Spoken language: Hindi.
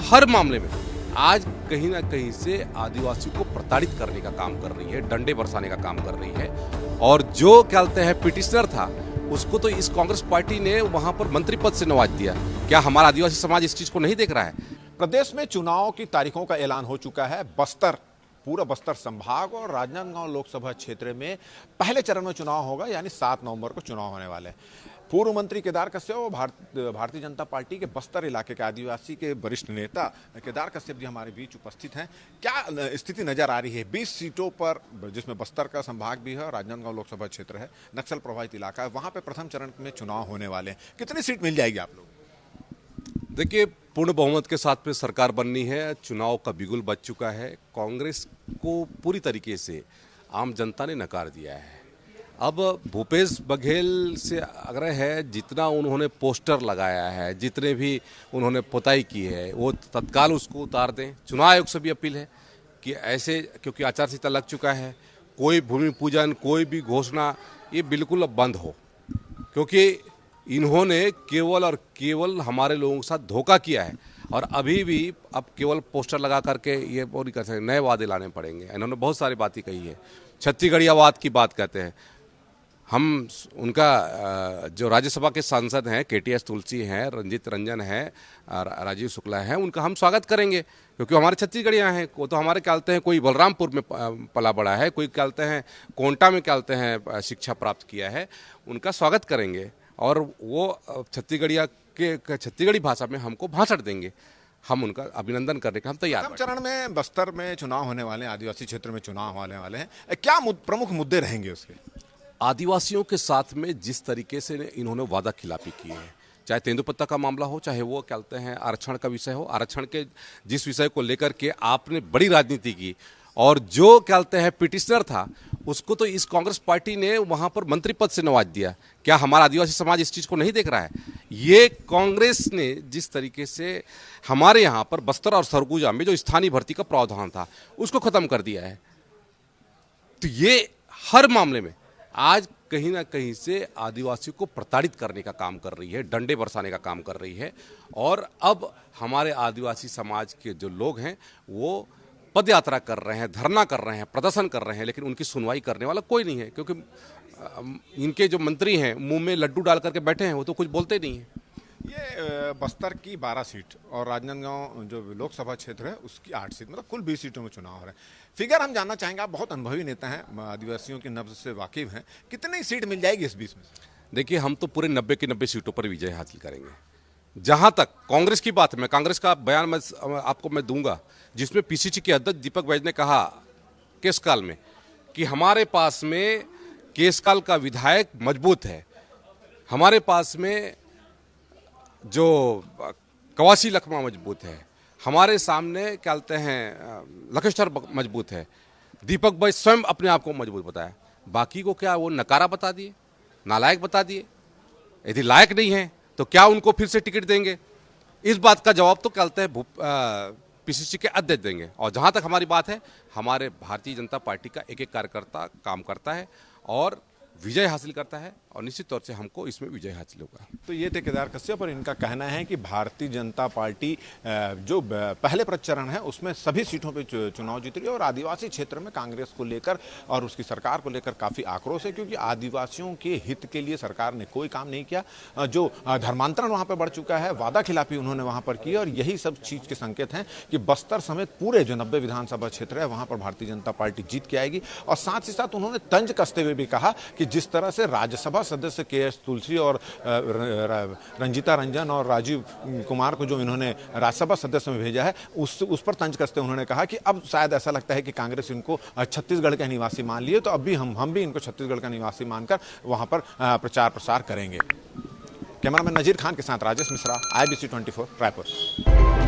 हर मामले में आज कहीं ना कहीं से आदिवासी को प्रताड़ित करने का काम कर रही है, डंडे बरसाने का काम कर रही है। और जो क्या कहते हैं पिटिशनर था उसको तो इस कांग्रेस पार्टी ने वहां पर मंत्री पद से नवाज दिया। क्या हमारा आदिवासी समाज इस चीज को नहीं देख रहा है? प्रदेश में चुनाव की तारीखों का ऐलान हो चुका है। पूरा बस्तर संभाग और राजनांदगांव लोकसभा क्षेत्र में पहले चरण में चुनाव होगा, यानी 7 नवंबर को चुनाव होने वाले हैं। पूर्व मंत्री केदार कश्यप और भारतीय जनता पार्टी के बस्तर इलाके के आदिवासी के वरिष्ठ नेता केदार कश्यप जी हमारे बीच उपस्थित हैं। क्या स्थिति नजर आ रही है 20 सीटों पर, जिसमें बस्तर का संभाग भी है और राजनांदगांव लोकसभा क्षेत्र है, नक्सल प्रभावित इलाका है, वहां पे प्रथम चरण में चुनाव होने वाले हैं। कितनी सीट मिल जाएगी आप लोग? देखिए, पूर्ण बहुमत के साथ में सरकार बननी है, चुनाव का बिगुल बज चुका है। कांग्रेस को पूरी तरीके से आम जनता ने नकार दिया है। अब भूपेश बघेल से आग्रह है, जितना उन्होंने पोस्टर लगाया है, जितने भी उन्होंने पुताई की है, वो तत्काल उसको उतार दें। चुनाव आयोग से भी अपील है कि ऐसे, क्योंकि आचार संहिता लग चुका है, कोई भूमि पूजन, कोई भी घोषणा ये बिल्कुल अब बंद हो, क्योंकि इन्होंने केवल और केवल हमारे लोगों के साथ धोखा किया है। और अभी भी अब केवल पोस्टर लगा करके ये वो नहीं कर सकते, नए वादे लाने पड़ेंगे। इन्होंने बहुत सारी बातें कही है, छत्तीसगढ़ियावाद की बात कहते हैं। हम उनका जो राज्यसभा के सांसद हैं, केटीएस तुलसी हैं, रंजित रंजन हैं, राजीव शुक्ला हैं, उनका हम स्वागत करेंगे, क्योंकि हमारे छत्तीसगढ़िया हैं। वो तो हमारे क्या कहते हैं, कोई बलरामपुर में पला बड़ा है, कोई क्या कहते हैं कोंटा में क्या कहते हैं शिक्षा प्राप्त किया है, उनका स्वागत करेंगे। और वो छत्तीसगढ़ी भाषा में हमको भाषण देंगे, हम उनका अभिनंदन करने का हम तैयार हैं। चरण में बस्तर में चुनाव होने वाले हैं, आदिवासी क्षेत्र में चुनाव होने वाले हैं। क्या प्रमुख मुद्दे रहेंगे उसके? आदिवासियों के साथ में जिस तरीके से इन्होंने वादा खिलाफी की है, चाहे तेंदुपत्ता का मामला हो, चाहे वो क्या कहते हैं आरक्षण का विषय हो, आरक्षण के जिस विषय को लेकर के आपने बड़ी राजनीति की, और जो क्या कहते हैं पिटिशनर था उसको तो इस कांग्रेस पार्टी ने वहां पर मंत्री पद से नवाज दिया। क्या हमारा आदिवासी समाज इस चीज को नहीं देख रहा है? ये कांग्रेस ने जिस तरीके से हमारे यहाँ पर बस्तर और सरगुजा में जो स्थानीय भर्ती का प्रावधान था उसको खत्म कर दिया है। तो ये हर मामले में आज कहीं ना कहीं से आदिवासी को प्रताड़ित करने का काम कर रही है, डंडे बरसाने का काम कर रही है। और अब हमारे आदिवासी समाज के जो लोग हैं वो पद यात्रा कर रहे हैं, धरना कर रहे हैं, प्रदर्शन कर रहे हैं, लेकिन उनकी सुनवाई करने वाला कोई नहीं है, क्योंकि इनके जो मंत्री हैं मुंह में लड्डू डाल करके बैठे हैं, वो तो कुछ बोलते नहीं हैं। ये बस्तर की 12 सीट और राजनांदगांव जो लोकसभा क्षेत्र है उसकी 8 सीट, मतलब कुल 20 सीटों में चुनाव हो रहा है। फिगर हम जानना चाहेंगे, आप बहुत अनुभवी नेता हैं, आदिवासियों की नब्ज से वाकिफ हैं, कितनी सीट मिल जाएगी इस बीच में? देखिए, हम तो पूरे 90 की 90 सीटों पर विजय हासिल करेंगे। जहां तक कांग्रेस की बात है, कांग्रेस का बयान आपको मैं दूंगा, जिसमें पीसीसी के अध्यक्ष दीपक बैज ने कहा केसकाल में कि हमारे पास में केसकाल का विधायक मजबूत है, हमारे पास में जो कवासी लखमा मजबूत है, हमारे सामने क्या कहते हैं लखेश्वर मजबूत है। दीपक भाई स्वयं अपने आप को मजबूत बताया, बाकी को क्या वो नकारा बता दिए, नालायक बता दिए। यदि लायक नहीं है तो क्या उनको फिर से टिकट देंगे? इस बात का जवाब तो क्या कहते हैं पीसीसी के अध्यक्ष देंगे। और जहां तक हमारी बात है, हमारे भारतीय जनता पार्टी का एक एक कार्यकर्ता काम करता है और विजय हासिल करता है, और निश्चित तौर से हमको इसमें विजय हासिल होगा। तो ये थे केदार कश्यप, और इनका कहना है कि भारतीय जनता पार्टी जो पहले प्रचरण है उसमें सभी सीटों पे चुनाव जीत रही है, और आदिवासी क्षेत्र में कांग्रेस को लेकर और उसकी सरकार को लेकर काफ़ी आक्रोश है, क्योंकि आदिवासियों के हित के लिए सरकार ने कोई काम नहीं किया। जो धर्मांतरण वहाँ पर बढ़ चुका है, वादा खिलाफी उन्होंने वहाँ पर की, और यही सब चीज़ के संकेत हैं कि बस्तर समेत पूरे जो 90 विधानसभा क्षेत्र है वहाँ पर भारतीय जनता पार्टी जीत के आएगी। और साथ ही साथ उन्होंने तंज कसते हुए भी कहा कि जिस तरह से राज्यसभा सदस्य केएस तुलसी और रंजिता रंजन और राजीव कुमार को जो इन्होंने राज्यसभा सदस्य में भेजा है, उस पर तंज कसते उन्होंने कहा कि अब शायद ऐसा लगता है कि कांग्रेस इनको छत्तीसगढ़ का निवासी मान लिए, तो अब भी हम भी इनको छत्तीसगढ़ का निवासी मानकर वहां पर प्रचार प्रसार करेंगे। कैमरामैन नजीर खान के साथ राजेश मिश्रा, IBC 24 रायपुर।